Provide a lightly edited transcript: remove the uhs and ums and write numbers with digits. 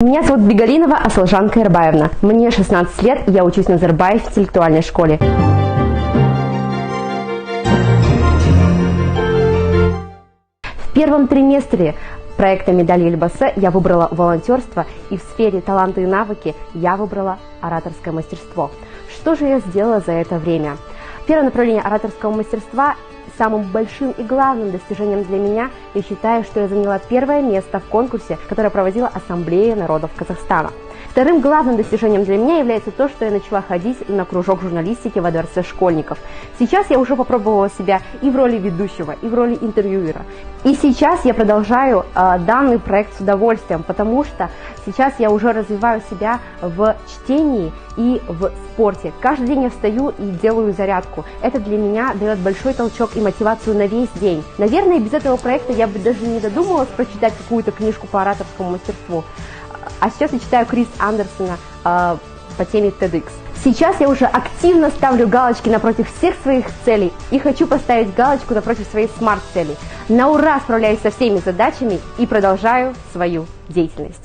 Меня зовут Бегалинова Асылжан Кайырбаевна. Мне 16 лет, я учусь на Назарбаев интеллектуальной школе. В первом триместре проекта «Медаль Елбасы» я выбрала волонтерство, и в сфере таланты и навыки я выбрала ораторское мастерство. Что же я сделала за это время? Первое направление ораторского мастерства самым большим и главным достижением для меня, я считаю, что я заняла первое место в конкурсе, который проводила Ассамблея народов Казахстана. Вторым главным достижением для меня является то, что я начала ходить на кружок журналистики во Дворце школьников. Сейчас я уже попробовала себя и в роли ведущего, и в роли интервьюера. И сейчас я продолжаю данный проект с удовольствием, потому что сейчас я уже развиваю себя в чтении и в спорте. Каждый день я встаю и делаю зарядку. Это для меня дает большой толчок и мотивацию на весь день. Наверное, без этого проекта я бы даже не додумалась прочитать какую-то книжку по ораторскому мастерству. А сейчас я читаю Крис Андерсона по теме TEDx. Сейчас я уже активно ставлю галочки напротив всех своих целей и хочу поставить галочку напротив своей смарт-цели. На ура справляюсь со всеми задачами и продолжаю свою деятельность.